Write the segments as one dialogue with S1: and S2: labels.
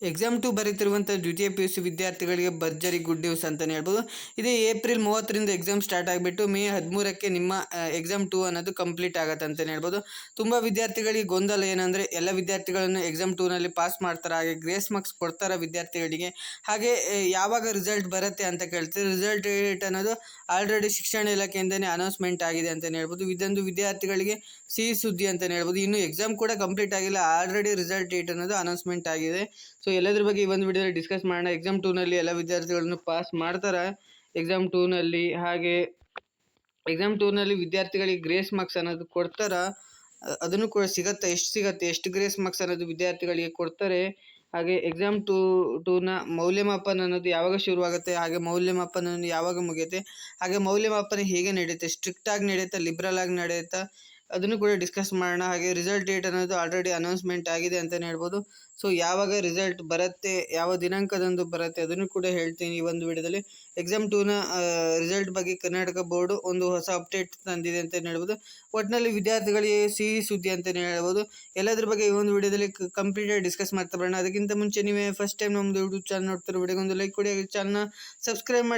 S1: Exam 2 ಬರೀತಿರುವಂಥ ದ್ವಿತೀಯ PUC ವಿದ್ಯಾರ್ಥಿಗಳಿಗೆ ಭರ್ಜರಿ ಗುಡ್ ನ್ಯೂಸ್ ಅಂತಲೇ ಹೇಳ್ಬೋದು. ಇದೇ ಏಪ್ರಿಲ್ 30ರಿಂದ ಎಕ್ಸಾಮ್ ಸ್ಟಾರ್ಟ್ ಆಗಿಬಿಟ್ಟು ಮೇ 13ಕ್ಕೆ ನಿಮ್ಮ ಎಕ್ಸಾಮ್ 2 ಅನ್ನೋದು ಕಂಪ್ಲೀಟ್ ಆಗುತ್ತೆ ಅಂತಲೇ ಹೇಳ್ಬೋದು. ತುಂಬ ವಿದ್ಯಾರ್ಥಿಗಳಿಗೆ ಗೊಂದಲ ಏನಂದರೆ ಎಲ್ಲ ವಿದ್ಯಾರ್ಥಿಗಳನ್ನು ಎಕ್ಸಾಮ್ 2ನಲ್ಲಿ ಪಾಸ್ ಮಾಡ್ತಾರೆ, ಹಾಗೆ ಗ್ರೇಸ್ ಮಾರ್ಕ್ಸ್ ಕೊಡ್ತಾರೆ ವಿದ್ಯಾರ್ಥಿಗಳಿಗೆ. ಹಾಗೆ ಯಾವಾಗ ರಿಸಲ್ಟ್ ಬರುತ್ತೆ ಅಂತ ಕೇಳ್ತೀವಿ. ರಿಸಲ್ಟ್ ಡೇಟ್ ಅನ್ನೋದು ಆಲ್ರೆಡಿ ಶಿಕ್ಷಣ ಇಲಾಖೆಯಿಂದನೇ ಅನೌನ್ಸ್ಮೆಂಟ್ ಆಗಿದೆ ಅಂತಲೇ ಹೇಳ್ಬೋದು. ಇದೊಂದು ವಿದ್ಯಾರ್ಥಿಗಳಿಗೆ ಸಿಹಿ ಸುದ್ದಿ ಅಂತಲೇ ಹೇಳ್ಬೋದು. ಇನ್ನು ಎಕ್ಸಾಮ್ ಕೂಡ ಕಂಪ್ಲೀಟ್ ಆಗಿಲ್ಲ, ಆಲ್ರೆಡಿ ರಿಸಲ್ಟ್ ಡೇಟ್ ಅನ್ನೋದು ಅನೌನ್ಸ್ಮೆಂಟ್ ಆಗಿದೆ. ಸೊ ಎಲ್ಲದ್ರ ಬಗ್ಗೆ ಈ ಒಂದು ವಿಡಿಯೋದಲ್ಲಿ ಡಿಸ್ಕಸ್ ಮಾಡೋಣ. ಎಕ್ಸಾಮ್ 2ನಲ್ಲಿ ಎಲ್ಲ ವಿದ್ಯಾರ್ಥಿಗಳನ್ನು ಪಾಸ್ ಮಾಡ್ತಾರೆ ಎಕ್ಸಾಮ್ 2ನಲ್ಲಿ. ಹಾಗೆ ಎಕ್ಸಾಮ್ 2ನಲ್ಲಿ ವಿದ್ಯಾರ್ಥಿಗಳಿಗೆ ಗ್ರೇಸ್ ಮಾರ್ಕ್ಸ್ ಅನ್ನೋದು ಕೊಡ್ತಾರ, ಅದನ್ನು ಕೂಡ ಸಿಗುತ್ತೆ. ಎಷ್ಟು ಗ್ರೇಸ್ ಮಾರ್ಕ್ಸ್ ಅನ್ನೋದು ವಿದ್ಯಾರ್ಥಿಗಳಿಗೆ ಕೊಡ್ತಾರೆ. ಹಾಗೆ ಎಕ್ಸಾಮ್ 2ನ ಮೌಲ್ಯಮಾಪನ ಅನ್ನೋದು ಯಾವಾಗ ಶುರುವಾಗುತ್ತೆ, ಹಾಗೆ ಮೌಲ್ಯಮಾಪನ ಯಾವಾಗ ಮುಗಿಯುತ್ತೆ, ಹಾಗೆ ಮೌಲ್ಯಮಾಪನ ಹೇಗೆ ನಡೆಯುತ್ತೆ, ಸ್ಟ್ರಿಕ್ಟಾಗಿ ನಡೆಯುತ್ತಾ ಲಿಬ್ರಲ್ ಆಗಿ ನಡೆಯುತ್ತಾ, ಅದನ್ನು ಕೂಡ ಡಿಸ್ಕಸ್ ಮಾಡೋಣ. ಹಾಗೆ ರಿಸಲ್ಟ್ ಡೇಟ್ ಅನ್ನೋದು ಆಲ್ರೆಡಿ ಅನೌನ್ಸ್ಮೆಂಟ್ ಆಗಿದೆ ಅಂತಲೇ ಹೇಳ್ಬೋದು. ಸೊ ಯಾವಾಗ ರಿಸಲ್ಟ್ ಬರುತ್ತೆ, ಯಾವ ದಿನಾಂಕದಂದು ಬರುತ್ತೆ ಅದನ್ನು ಕೂಡ ಹೇಳ್ತೀನಿ ಈ ಒಂದು ವಿಡಿಯೋದಲ್ಲಿ. ಎಕ್ಸಾಮ್ 2ನ ರಿಸಲ್ಟ್ ಬಗ್ಗೆ ಕರ್ನಾಟಕ ಬೋರ್ಡು ಒಂದು ಹೊಸ ಅಪ್ಡೇಟ್ ತಂದಿದೆ ಅಂತಲೇ ಹೇಳ್ಬೋದು. ಒಟ್ಟಿನಲ್ಲಿ ವಿದ್ಯಾರ್ಥಿಗಳಿಗೆ ಸಿಹಿ ಸುದ್ದಿ ಅಂತಲೇ ಹೇಳ್ಬೋದು. ಎಲ್ಲದ್ರ ಬಗ್ಗೆ ಈ ಒಂದು ವಿಡಿಯೋದಲ್ಲಿ ಕಂಪ್ಲೀಟಾಗಿ ಡಿಸ್ಕಸ್ ಮಾಡ್ತಾ ಬರೋಣ. ಅದಕ್ಕಿಂತ ಮುಂಚೆ ನೀವೇ ಫಸ್ಟ್ ಟೈಮ್ ನಮ್ಮದು ಯೂಟ್ಯೂಬ್ ಚಾನಲ್ ನೋಡ್ತಿರೋ ವಿಡಿಯೋಗೆ ಒಂದು ಲೈಕ್ ಕೊಡಿ, ಚಾನಲ್ನ ಸಬ್ಸ್ಕ್ರೈಬ್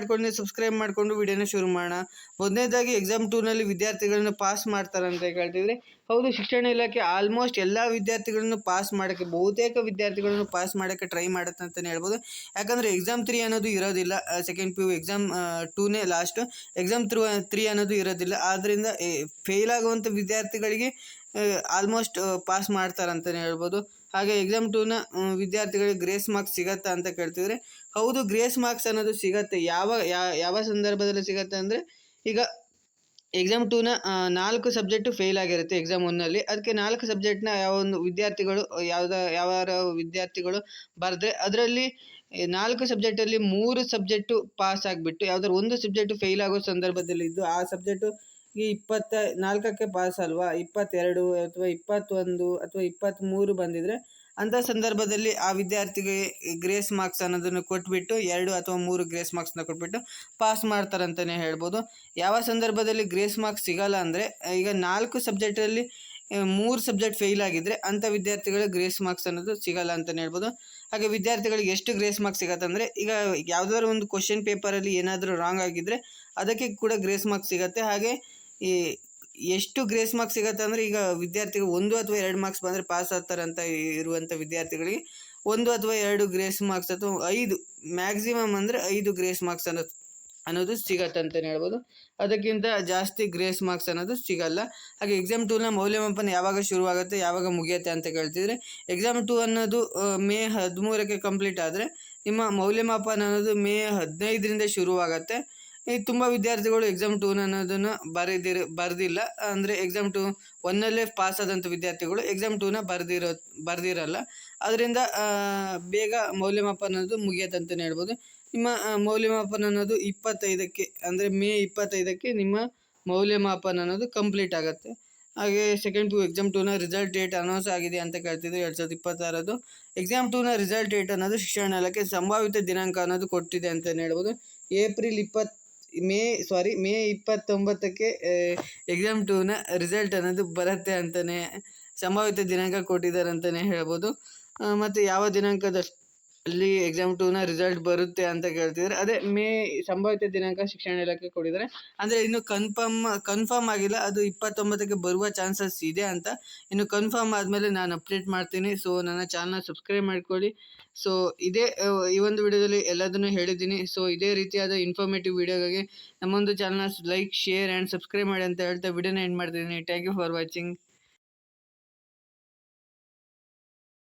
S1: ಮಾಡಿಕೊಂಡು ವಿಡಿಯೋನ ಶುರು ಮಾಡೋಣ. ಮೊದಲನೇದಾಗಿ ಎಕ್ಸಾಮ್ 2ನಲ್ಲಿ ವಿದ್ಯಾರ್ಥಿಗಳನ್ನು ಪಾಸ್ ಮಾಡ್ತಾರೆ ಅಂತ ಕೇಳ್ತಿದ್ರೆ, ಹೌದು, ಶಿಕ್ಷಣ ಇಲಾಖೆ ಆಲ್ಮೋಸ್ಟ್ ಎಲ್ಲ ವಿದ್ಯಾರ್ಥಿಗಳನ್ನು ಪಾಸ್ ಮಾಡೋಕ್ಕೆ, ಬಹುತೇಕ ವಿದ್ಯಾರ್ಥಿಗಳನ್ನು ಪಾಸ್ ಮಾಡೋಕ್ಕೆ ಟ್ರೈ ಮಾಡುತ್ತೆ ಅಂತಲೇ ಹೇಳ್ಬೋದು. ಯಾಕಂದರೆ ಎಕ್ಸಾಮ್ 3 ಅನ್ನೋದು ಇರೋದಿಲ್ಲ, ಸೆಕೆಂಡ್ PU ಎಕ್ಸಾಮ್ 2ನೇ ಲಾಸ್ಟು, ಎಕ್ಸಾಮ್ 3 ಅನ್ನೋದು ಇರೋದಿಲ್ಲ. ಆದ್ದರಿಂದ ಫೇಲ್ ಆಗುವಂಥ ವಿದ್ಯಾರ್ಥಿಗಳಿಗೆ ಆಲ್ಮೋಸ್ಟ್ ಪಾಸ್ ಮಾಡ್ತಾರೆ ಅಂತಲೇ ಹೇಳ್ಬೋದು. ಹಾಗೆ ಎಕ್ಸಾಮ್ 2ನ ವಿದ್ಯಾರ್ಥಿಗಳಿಗೆ ಗ್ರೇಸ್ ಮಾರ್ಕ್ಸ್ ಸಿಗತ್ತಾ ಅಂತ ಕೇಳ್ತಿದ್ರೆ, ಹೌದು, ಗ್ರೇಸ್ ಮಾರ್ಕ್ಸ್ ಅನ್ನೋದು ಸಿಗತ್ತೆ. ಯಾವ ಸಂದರ್ಭದಲ್ಲಿ ಸಿಗತ್ತೆ ಅಂದರೆ, ಈಗ ಎಕ್ಸಾಮ್ 2ನ 4 ಸಬ್ಜೆಕ್ಟು ಫೇಲ್ ಆಗಿರುತ್ತೆ ಎಕ್ಸಾಮ್ 1ನಲ್ಲಿ. ಅದಕ್ಕೆ 4 ಸಬ್ಜೆಕ್ಟ್ನ ಯಾವ ವಿದ್ಯಾರ್ಥಿಗಳು ಬರೆದ್ರೆ ಅದರಲ್ಲಿ 4 ಸಬ್ಜೆಕ್ಟಲ್ಲಿ 3 ಸಬ್ಜೆಕ್ಟು ಪಾಸ್ ಆಗಿಬಿಟ್ಟು ಯಾವ್ದಾದ್ರು ಒಂದು ಸಬ್ಜೆಕ್ಟು ಫೇಲ್ ಆಗೋ ಸಂದರ್ಭದಲ್ಲಿ ಇದ್ದು, ಆ ಸಬ್ಜೆಕ್ಟು ಈ 24ಕ್ಕೆ ಪಾಸ್ ಅಲ್ವಾ, 22 ಅಥವಾ 21 ಅಥವಾ 23 ಬಂದಿದ್ರೆ ಅಂಥ ಸಂದರ್ಭದಲ್ಲಿ ಆ ವಿದ್ಯಾರ್ಥಿಗೆ ಗ್ರೇಸ್ ಮಾರ್ಕ್ಸ್ ಅನ್ನೋದನ್ನು ಕೊಟ್ಬಿಟ್ಟು 2 ಅಥವಾ 3 ಗ್ರೇಸ್ ಮಾರ್ಕ್ಸ್ನ ಕೊಟ್ಬಿಟ್ಟು ಪಾಸ್ ಮಾಡ್ತಾರೆ ಅಂತಲೇ ಹೇಳ್ಬೋದು. ಯಾವ ಸಂದರ್ಭದಲ್ಲಿ ಗ್ರೇಸ್ ಮಾರ್ಕ್ಸ್ ಸಿಗಲ್ಲ ಅಂದರೆ, ಈಗ 4 ಸಬ್ಜೆಕ್ಟಲ್ಲಿ 3 ಸಬ್ಜೆಕ್ಟ್ ಫೇಲ್ ಆಗಿದ್ದರೆ ಅಂಥ ವಿದ್ಯಾರ್ಥಿಗಳಿಗೆ ಗ್ರೇಸ್ ಮಾರ್ಕ್ಸ್ ಅನ್ನೋದು ಸಿಗಲ್ಲ ಅಂತಲೇ ಹೇಳ್ಬೋದು. ಹಾಗೆ ವಿದ್ಯಾರ್ಥಿಗಳಿಗೆ ಎಷ್ಟು ಗ್ರೇಸ್ ಮಾರ್ಕ್ಸ್ ಸಿಗತ್ತೆ ಅಂದರೆ, ಈಗ ಯಾವುದಾದ್ರು ಒಂದು ಕ್ವಶನ್ ಪೇಪರಲ್ಲಿ ಏನಾದರೂ ರಾಂಗ್ ಆಗಿದ್ದರೆ ಅದಕ್ಕೆ ಕೂಡ ಗ್ರೇಸ್ ಮಾರ್ಕ್ಸ್ ಸಿಗುತ್ತೆ. ಹಾಗೆ ಎಷ್ಟು ಗ್ರೇಸ್ ಮಾರ್ಕ್ಸ್ ಸಿಗುತ್ತೆ ಅಂದರೆ, ಈಗ ವಿದ್ಯಾರ್ಥಿಗಳು 1 ಅಥವಾ 2 ಮಾರ್ಕ್ಸ್ ಬಂದರೆ ಪಾಸ್ ಆಗ್ತಾರೆ ಅಂತ ಇರುವಂಥ ವಿದ್ಯಾರ್ಥಿಗಳಿಗೆ 1 ಅಥವಾ 2 ಗ್ರೇಸ್ ಮಾರ್ಕ್ಸ್ ಅಥವಾ 5 ಮ್ಯಾಕ್ಸಿಮಮ್ ಅಂದರೆ 5 ಗ್ರೇಸ್ ಮಾರ್ಕ್ಸ್ ಅನ್ನೋದು ಸಿಗತ್ತೆ ಅಂತಲೇ ಹೇಳ್ಬೋದು. ಅದಕ್ಕಿಂತ ಜಾಸ್ತಿ ಗ್ರೇಸ್ ಮಾರ್ಕ್ಸ್ ಅನ್ನೋದು ಸಿಗಲ್ಲ. ಹಾಗೆ ಎಕ್ಸಾಮ್ 2ನ ಮೌಲ್ಯಮಾಪನ ಯಾವಾಗ ಶುರುವಾಗುತ್ತೆ, ಯಾವಾಗ ಮುಗಿಯುತ್ತೆ ಅಂತ ಕೇಳ್ತಿದ್ರೆ, ಎಕ್ಸಾಮ್ 2 ಅನ್ನೋದು ಮೇ 13ಕ್ಕೆ ಕಂಪ್ಲೀಟ್ ಆದರೆ ನಿಮ್ಮ ಮೌಲ್ಯಮಾಪನ ಅನ್ನೋದು ಮೇ 15ರಿಂದ ಶುರುವಾಗುತ್ತೆ. ತುಂಬ ವಿದ್ಯಾರ್ಥಿಗಳು ಎಕ್ಸಾಮ್ 2 ಅನ್ನೋದನ್ನು ಬರೆದಿಲ್ಲ, ಅಂದರೆ ಎಕ್ಸಾಮ್ 2 1ನಲ್ಲೇ ಪಾಸ್ ಆದಂಥ ವಿದ್ಯಾರ್ಥಿಗಳು ಎಕ್ಸಾಮ್ 2ನ ಬರೆದಿರಲ್ಲ. ಅದರಿಂದ ಬೇಗ ಮೌಲ್ಯಮಾಪನ ಅನ್ನೋದು ಮುಗಿಯುತ್ತೆ ಅಂತಲೇ ಹೇಳ್ಬೋದು. ನಿಮ್ಮ ಮೌಲ್ಯಮಾಪನ ಅನ್ನೋದು 25ಕ್ಕೆ, ಅಂದರೆ ಮೇ 25ಕ್ಕೆ ನಿಮ್ಮ ಮೌಲ್ಯಮಾಪನ ಅನ್ನೋದು ಕಂಪ್ಲೀಟ್ ಆಗುತ್ತೆ. ಹಾಗೆ ಸೆಕೆಂಡ್ PU ಎಕ್ಸಾಮ್ 2ನ ರಿಸಲ್ಟ್ ಡೇಟ್ ಅನೌನ್ಸ್ ಆಗಿದೆ ಅಂತ ಕೇಳ್ತಿದ್ರು 2026. ಎಕ್ಸಾಮ್ 2ನ ರಿಸಲ್ಟ್ ಡೇಟ್ ಅನ್ನೋದು ಶಿಕ್ಷಣ ಇಲಾಖೆ ಸಂಭಾವಿತ ದಿನಾಂಕ ಅನ್ನೋದು ಕೊಟ್ಟಿದೆ ಅಂತಲೇ ಹೇಳ್ಬೋದು. ಮೇ 29ಕ್ಕೆ ಎಕ್ಸಾಮ್ 2ನ ರಿಸಲ್ಟ್ ಅನ್ನೋದು ಬರುತ್ತೆ ಅಂತಲೇ ಸಂಭಾವಿತ ದಿನಾಂಕ ಕೊಟ್ಟಿದ್ದಾರೆ ಅಂತಲೇ ಹೇಳ್ಬೋದು. ಮತ್ತು ಯಾವ ದಿನಾಂಕದಲ್ಲಿ ಎಕ್ಸಾಮ್ 2ನ ರಿಸಲ್ಟ್ ಬರುತ್ತೆ ಅಂತ ಕೇಳ್ತಿದ್ದಾರೆ, ಅದೇ ಮೇ ಸಂಭಾವಿತ ದಿನಾಂಕ ಶಿಕ್ಷಣ ಇಲಾಖೆ ಕೊಟ್ಟಿದ್ದಾರೆ. ಅಂದರೆ ಇನ್ನು ಕನ್ಫರ್ಮ್ ಆಗಿಲ್ಲ, ಅದು 29ಕ್ಕೆ ಬರುವ ಚಾನ್ಸಸ್ ಇದೆ ಅಂತ. ಇನ್ನು ಕನ್ಫರ್ಮ್ ಆದಮೇಲೆ ನಾನು ಅಪ್ಡೇಟ್ ಮಾಡ್ತೀನಿ. ಸೊ ನನ್ನ ಚಾನಲ್ನ ಸಬ್ಸ್ಕ್ರೈಬ್ ಮಾಡ್ಕೊಳ್ಳಿ. ಸೊ ಇದೇ ಈ ಒಂದು ವಿಡಿಯೋದಲ್ಲಿ ಎಲ್ಲದನ್ನು ಹೇಳಿದ್ದೀನಿ. ಸೊ ಇದೇ ರೀತಿಯಾದ ಇನ್ಫಾರ್ಮೇಟಿವ್ ವಿಡಿಯೋಗಾಗಿ ನಮ್ಮೊಂದು ಚಾನಲ್ನ ಲೈಕ್, ಶೇರ್ ಆ್ಯಂಡ್ ಸಬ್ಸ್ಕ್ರೈಬ್ ಮಾಡಿ ಅಂತ ಹೇಳ್ತಾ ವಿಡಿಯೋನ ಎಂಡ್ ಮಾಡ್ತಿದ್ದೀನಿ. Thank you for watching.